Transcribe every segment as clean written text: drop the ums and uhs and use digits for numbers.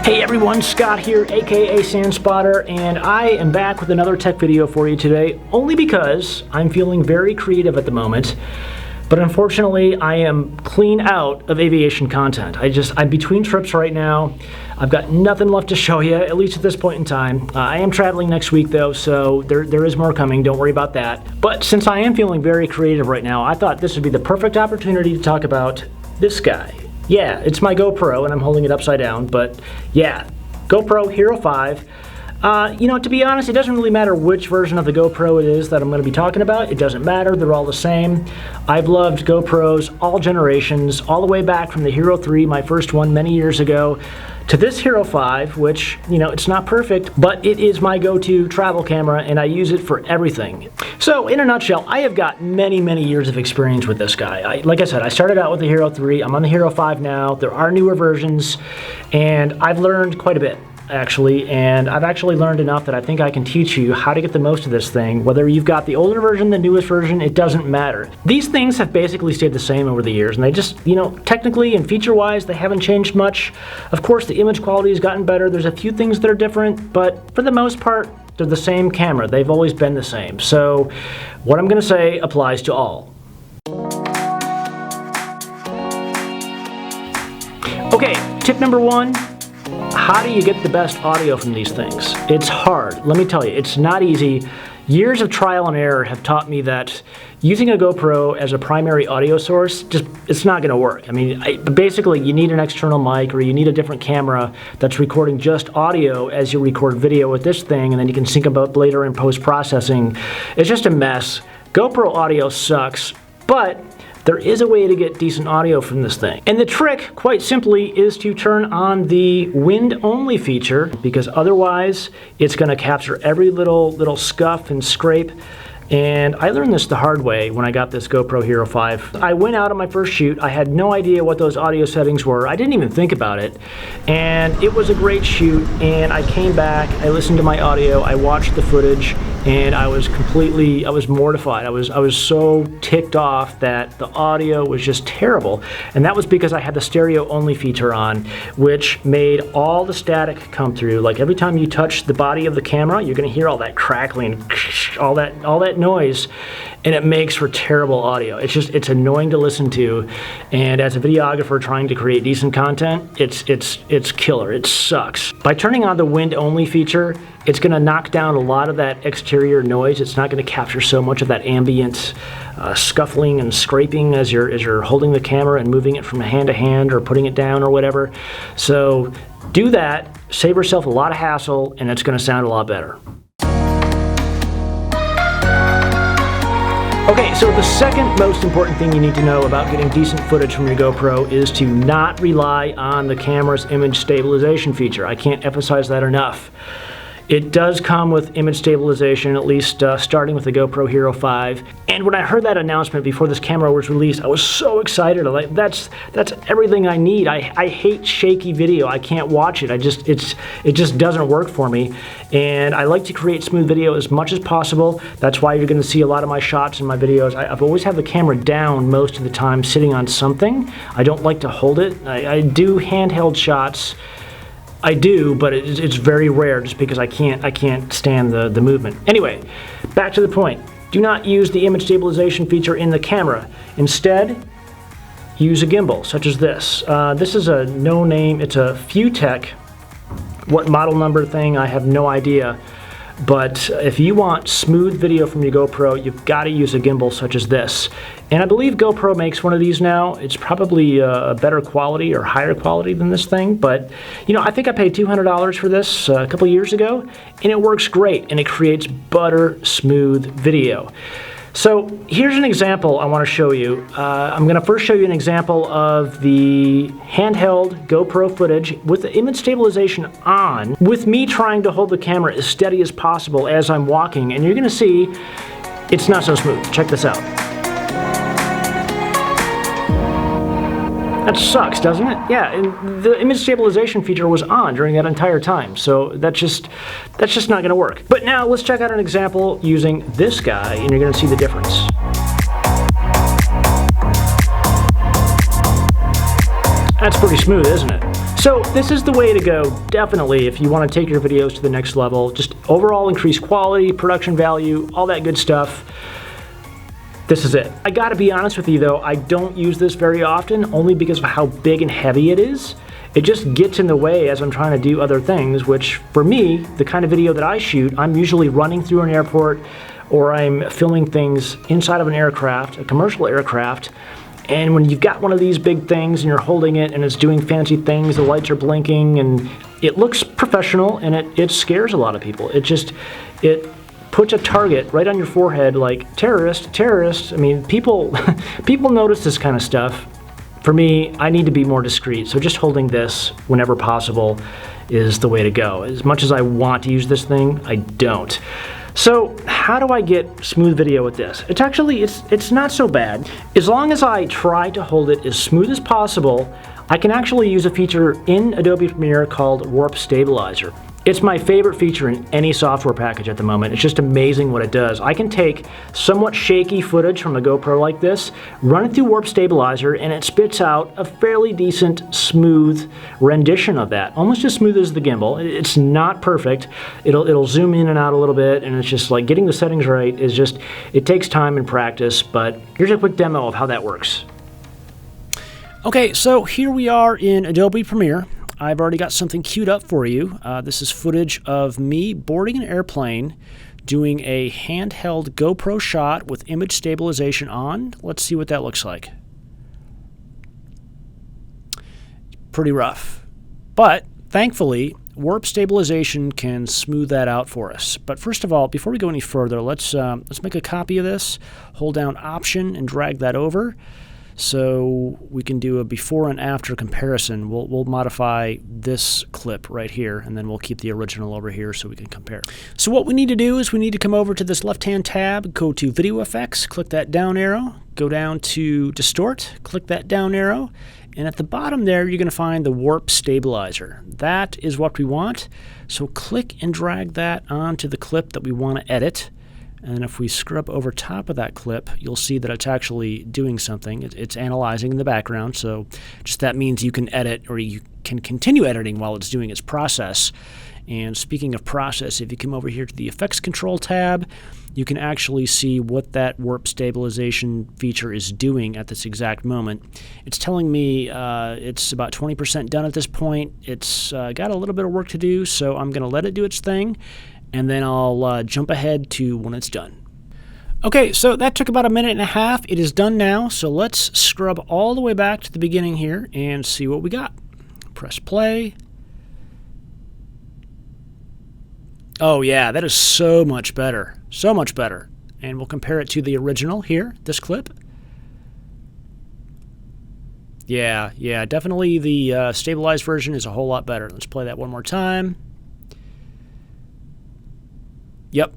Hey everyone, Scott here, aka SANspotter, and I am back with another tech video for you today, only because I'm feeling very creative at the moment, but unfortunately I am clean out of aviation content. I'm between trips right now. I've got nothing left to show you, at least at this point in time. I am traveling next week though, so there is more coming, don't worry about that. But since I am feeling very creative right now, I thought this would be the perfect opportunity to talk about this guy. Yeah, it's my GoPro, and I'm holding it upside down, but yeah, GoPro Hero 5. To be honest, it doesn't really matter which version of the GoPro it is that I'm going to be talking about. It doesn't matter, they're all the same. I've loved GoPros all generations, all the way back from the Hero 3, my first one many years ago, to this Hero 5, which, it's not perfect, but it is my go-to travel camera, and I use it for everything. So, in a nutshell, I have got many, many years of experience with this guy. Like I said, I started out with the Hero 3, I'm on the Hero 5 now, there are newer versions, and I've learned quite a bit, actually, and I've actually learned enough that I think I can teach you how to get the most of this thing. Whether you've got the older version, the newest version, it doesn't matter. These things have basically stayed the same over the years, and they just, technically and feature-wise, they haven't changed much. Of course, the image quality has gotten better. There's a few things that are different, but for the most part, they're the same camera. They've always been the same. So what I'm going to say applies to all. Okay, tip number one. How do you get the best audio from these things? It's hard, let me tell you, it's not easy. Years of trial and error have taught me that using a GoPro as a primary audio source, it's not gonna work. Basically you need an external mic, or you need a different camera that's recording just audio as you record video with this thing, and then you can sync them up later in post-processing. It's just a mess. GoPro audio sucks, but there is a way to get decent audio from this thing. And the trick, quite simply, is to turn on the wind-only feature, because otherwise it's gonna capture every little scuff and scrape. And I learned this the hard way when I got this GoPro Hero 5. I went out on my first shoot, I had no idea what those audio settings were, I didn't even think about it. And it was a great shoot, and I came back, I listened to my audio, I watched the footage, and I was mortified. I was so ticked off that the audio was just terrible. And that was because I had the stereo only feature on, which made all the static come through. Like every time you touch the body of the camera, you're gonna hear all that crackling, all that noise, and it makes for terrible audio. It's annoying to listen to, and as a videographer trying to create decent content, it's killer, it sucks. By turning on the wind only feature, it's gonna knock down a lot of that exterior noise. It's not gonna capture so much of that ambient scuffling and scraping as you're holding the camera and moving it from hand to hand or putting it down or whatever. So do that, save yourself a lot of hassle, and it's gonna sound a lot better. Okay, so the second most important thing you need to know about getting decent footage from your GoPro is to not rely on the camera's image stabilization feature. I can't emphasize that enough. It does come with image stabilization, at least starting with the GoPro Hero 5. And when I heard that announcement before this camera was released, I was so excited. That's everything I need. I hate shaky video. I can't watch it. It just doesn't work for me. And I like to create smooth video as much as possible. That's why you're going to see a lot of my shots in my videos. I've always had the camera down most of the time, sitting on something. I don't like to hold it. I do handheld shots. I do, but it's very rare just because I can't stand the movement. Anyway, back to the point. Do not use the image stabilization feature in the camera. Instead, use a gimbal, such as this. This is a no-name, it's a Futech. What model number thing, I have no idea. But if you want smooth video from your GoPro, you've got to use a gimbal such as this. And I believe GoPro makes one of these now. It's probably a better quality or higher quality than this thing, but I think I paid $200 for this a couple years ago, and it works great, and it creates butter smooth video. So here's an example I want to show you. I'm going to first show you an example of the handheld GoPro footage with the image stabilization on, with me trying to hold the camera as steady as possible as I'm walking, and you're going to see it's not so smooth. Check this out. That sucks, doesn't it? Yeah, and the image stabilization feature was on during that entire time, so that's just not gonna work. But now let's check out an example using this guy, and you're gonna see the difference. That's pretty smooth, isn't it? So this is the way to go, definitely, if you want to take your videos to the next level. Just overall increase quality, production value, all that good stuff. This is it. I gotta be honest with you though, I don't use this very often, only because of how big and heavy it is. It just gets in the way as I'm trying to do other things, which for me, the kind of video that I shoot, I'm usually running through an airport or I'm filming things inside of an aircraft, a commercial aircraft. And when you've got one of these big things and you're holding it and it's doing fancy things, the lights are blinking and it looks professional and it scares a lot of people. It puts a target right on your forehead like terrorist, terrorist. I mean, people notice this kind of stuff. For me, I need to be more discreet. So just holding this whenever possible is the way to go. As much as I want to use this thing, I don't. So how do I get smooth video with this? It's not so bad. As long as I try to hold it as smooth as possible, I can actually use a feature in Adobe Premiere called Warp Stabilizer. It's my favorite feature in any software package at the moment. It's just amazing what it does. I can take somewhat shaky footage from a GoPro like this, run it through Warp Stabilizer, and it spits out a fairly decent, smooth rendition of that. Almost as smooth as the gimbal. It's not perfect. It'll zoom in and out a little bit, and it's just like getting the settings right is just, it takes time and practice, but here's a quick demo of how that works. Okay, so here we are in Adobe Premiere. I've already got something queued up for you. This is footage of me boarding an airplane, doing a handheld GoPro shot with image stabilization on. Let's see what that looks like. Pretty rough. But thankfully, Warp Stabilization can smooth that out for us. But first of all, before we go any further, let's make a copy of this. Hold down Option and drag that over. So we can do a before and after comparison. We'll modify this clip right here, and then we'll keep the original over here so we can compare. So what we need to do is we need to come over to this left-hand tab, go to Video Effects, click that down arrow, go down to Distort, click that down arrow, and at the bottom there you're going to find the Warp Stabilizer. That is what we want. So click and drag that onto the clip that we want to edit. And if we scrub over top of that clip, you'll see that it's actually doing something. It's analyzing in the background, so just that means you can edit or you can continue editing while it's doing its process. And speaking of process, if you come over here to the Effects Control tab, you can actually see what that Warp Stabilization feature is doing at this exact moment. It's telling me it's about 20% done at this point. It's got a little bit of work to do, so I'm going to let it do its thing. And then I'll jump ahead to when it's done. Okay, so that took about a minute and a half. It is done now, so let's scrub all the way back to the beginning here and see what we got. Press play. Oh yeah, that is so much better. So much better. And we'll compare it to the original here, this clip. Yeah, definitely the stabilized version is a whole lot better. Let's play that one more time. Yep,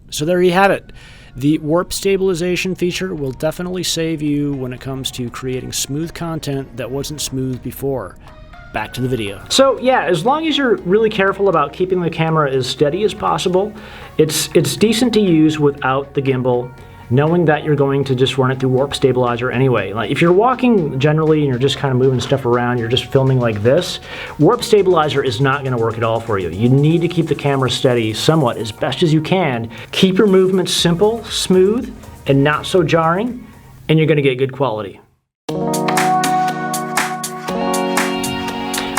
so there you have it. The Warp Stabilization feature will definitely save you when it comes to creating smooth content that wasn't smooth before. Back to the video. So yeah, as long as you're really careful about keeping the camera as steady as possible, it's decent to use without the gimbal, knowing that you're going to just run it through Warp Stabilizer anyway. Like if you're walking generally and you're just kind of moving stuff around, you're just filming like this, Warp Stabilizer is not going to work at all for you. You need to keep the camera steady somewhat as best as you can. Keep your movements simple, smooth, and not so jarring, and you're going to get good quality.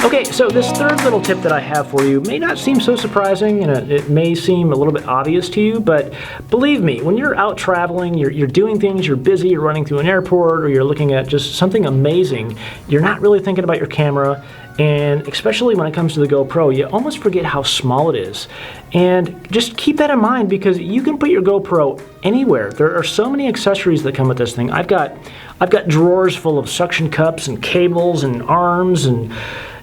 Okay, so this third little tip that I have for you may not seem so surprising, and it may seem a little bit obvious to you, but believe me, when you're out traveling, you're doing things, you're busy, you're running through an airport, or you're looking at just something amazing, you're not really thinking about your camera, and especially when it comes to the GoPro, you almost forget how small it is. And just keep that in mind because you can put your GoPro anywhere. There are so many accessories that come with this thing. I've got drawers full of suction cups and cables and arms and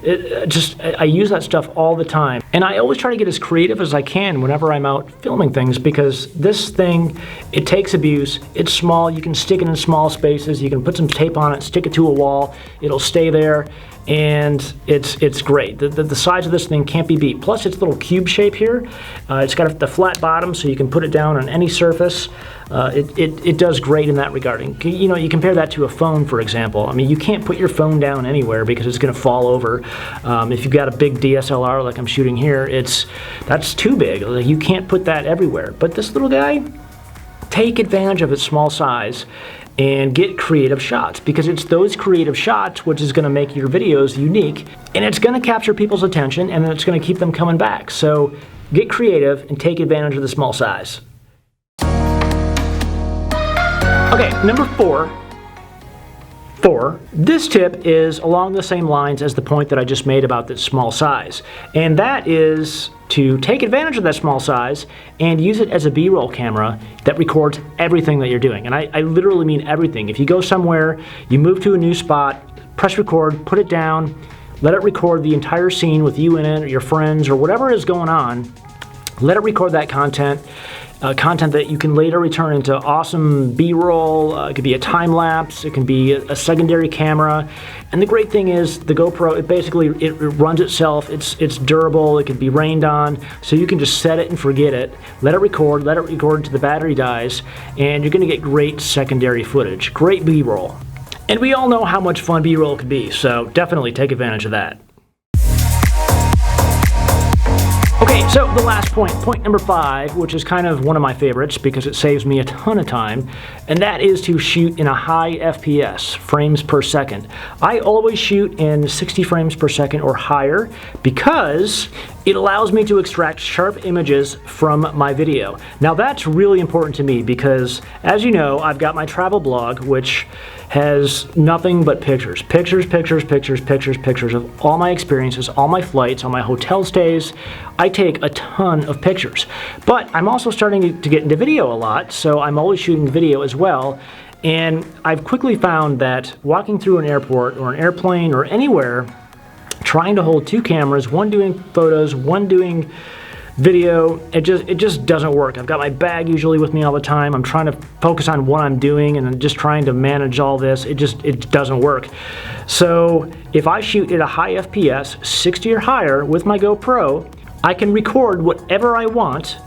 I use that stuff all the time. And I always try to get as creative as I can whenever I'm out filming things because this thing, it takes abuse. It's small, you can stick it in small spaces, you can put some tape on it, stick it to a wall, it'll stay there, and it's great. The size of this thing can't be beat. Plus its little cube shape here, it's got the flat bottom so you can put it down on any surface. It does great in that regarding. You know, you compare that to a phone, for example. I mean, you can't put your phone down anywhere because it's going to fall over. If you've got a big DSLR like I'm shooting here, that's too big. You can't put that everywhere. But this little guy, take advantage of its small size and get creative shots, because it's those creative shots which is going to make your videos unique, and it's going to capture people's attention, and it's going to keep them coming back. So get creative and take advantage of the small size. Okay, number four. This tip is along the same lines as the point that I just made about the small size, and that is to take advantage of that small size and use it as a B-roll camera that records everything that you're doing. And I literally mean everything. If you go somewhere, you move to a new spot, press record, put it down, let it record the entire scene with you in it, or your friends, or whatever is going on. Let it record that content that you can later return into awesome B-roll. It could be a time lapse, it can be a secondary camera. And the great thing is the GoPro, it runs itself, it's durable, it can be rained on, so you can just set it and forget it. Let it record until the battery dies, and you're gonna get great secondary footage, great B-roll. And we all know how much fun B-roll can be, so definitely take advantage of that. Okay, so the last point number 5, which is kind of one of my favorites because it saves me a ton of time, and that is to shoot in a high FPS, frames per second. I always shoot in 60 frames per second or higher because it allows me to extract sharp images from my video. Now that's really important to me because, as you know, I've got my travel blog, which has nothing but pictures of all my experiences, all my flights, all my hotel stays. I take a ton of pictures, but I'm also starting to get into video a lot, so I'm always shooting video as well. And I've quickly found that walking through an airport or an airplane or anywhere, trying to hold 2 cameras, one doing photos, one doing video, it just doesn't work. I've got my bag usually with me all the time. I'm trying to focus on what I'm doing and I'm just trying to manage all this. It doesn't work. So if I shoot at a high FPS, 60 or higher with my GoPro, I can record whatever I want,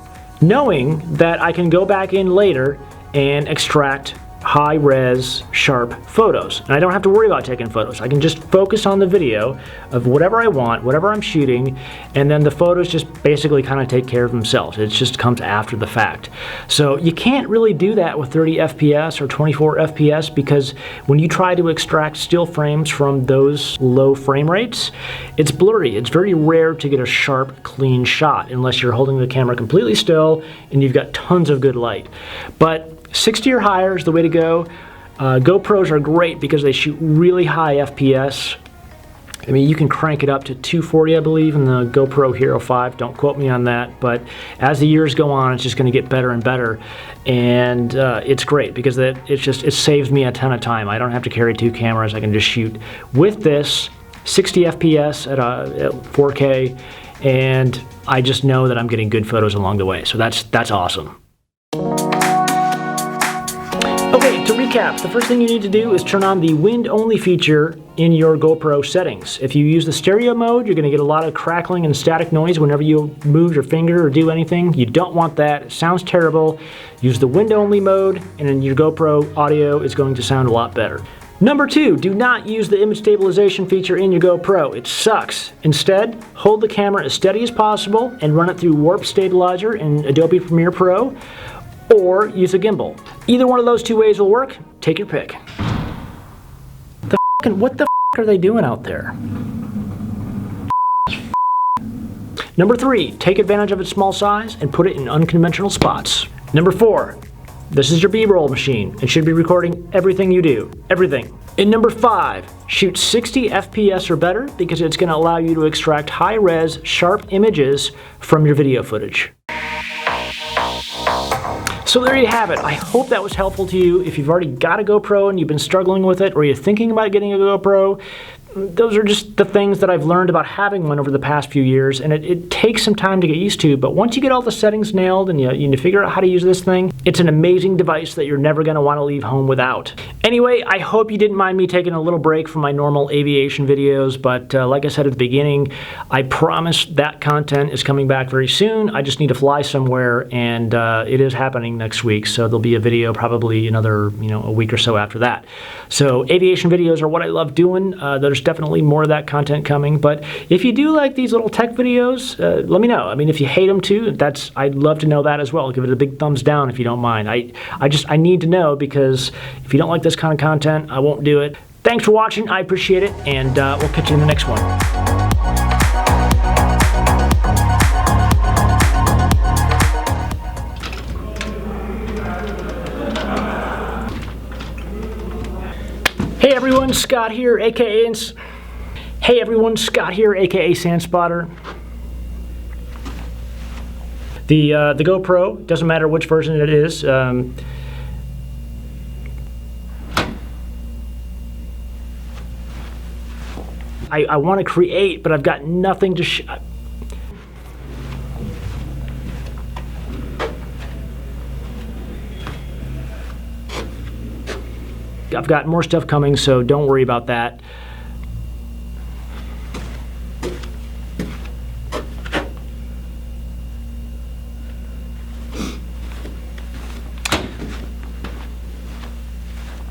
knowing that I can go back in later and extract high-res, sharp photos. And I don't have to worry about taking photos. I can just focus on the video of whatever I want, whatever I'm shooting, and then the photos just basically kind of take care of themselves. It just comes after the fact. So you can't really do that with 30 FPS or 24 FPS because when you try to extract still frames from those low frame rates, it's blurry. It's very rare to get a sharp, clean shot unless you're holding the camera completely still and you've got tons of good light. But 60 or higher is the way to go. GoPros are great because they shoot really high FPS. I mean, you can crank it up to 240, I believe, in the GoPro Hero 5. Don't quote me on that, but as the years go on, it's just going to get better and better. And it's great because it saves me a ton of time. I don't have to carry 2 cameras. I can just shoot with this 60 FPS at 4K, and I just know that I'm getting good photos along the way. So that's awesome. Okay, to recap, the first thing you need to do is turn on the wind-only feature in your GoPro settings. If you use the stereo mode, you're going to get a lot of crackling and static noise whenever you move your finger or do anything. You don't want that. It sounds terrible. Use the wind-only mode, and then your GoPro audio is going to sound a lot better. Number 2, do not use the image stabilization feature in your GoPro. It sucks. Instead, hold the camera as steady as possible and run it through Warp Stabilizer in Adobe Premiere Pro, or use a gimbal. Either one of those 2 ways will work. Take your pick. What the f are they doing out there? Number 3, take advantage of its small size and put it in unconventional spots. Number 4, this is your B-roll machine. It should be recording everything you do. Everything. And number 5, shoot 60 FPS or better because it's going to allow you to extract high-res, sharp images from your video footage. So there you have it. I hope that was helpful to you. If you've already got a GoPro and you've been struggling with it, or you're thinking about getting a GoPro, those are just the things that I've learned about having one over the past few years, and it takes some time to get used to, but once you get all the settings nailed and you figure out how to use this thing, it's an amazing device that you're never going to want to leave home without. Anyway, I hope you didn't mind me taking a little break from my normal aviation videos, but like I said at the beginning, I promise that content is coming back very soon. I just need to fly somewhere, and it is happening next week, so there'll be a video probably another, a week or so after that. So aviation videos are what I love doing. There's definitely more of that content coming, but if you do like these little tech videos, let me know. I mean, if you hate them too, I'd love to know that as well. Give it a big thumbs down if you don't mind. I need to know, because if you don't like this kind of content, I won't do it. Thanks for watching. I appreciate it, and we'll catch you in the next one. Hey everyone, Scott here, aka SANspotter. The GoPro, doesn't matter which version it is. I want to create, but I've got nothing to I've got more stuff coming, so don't worry about that.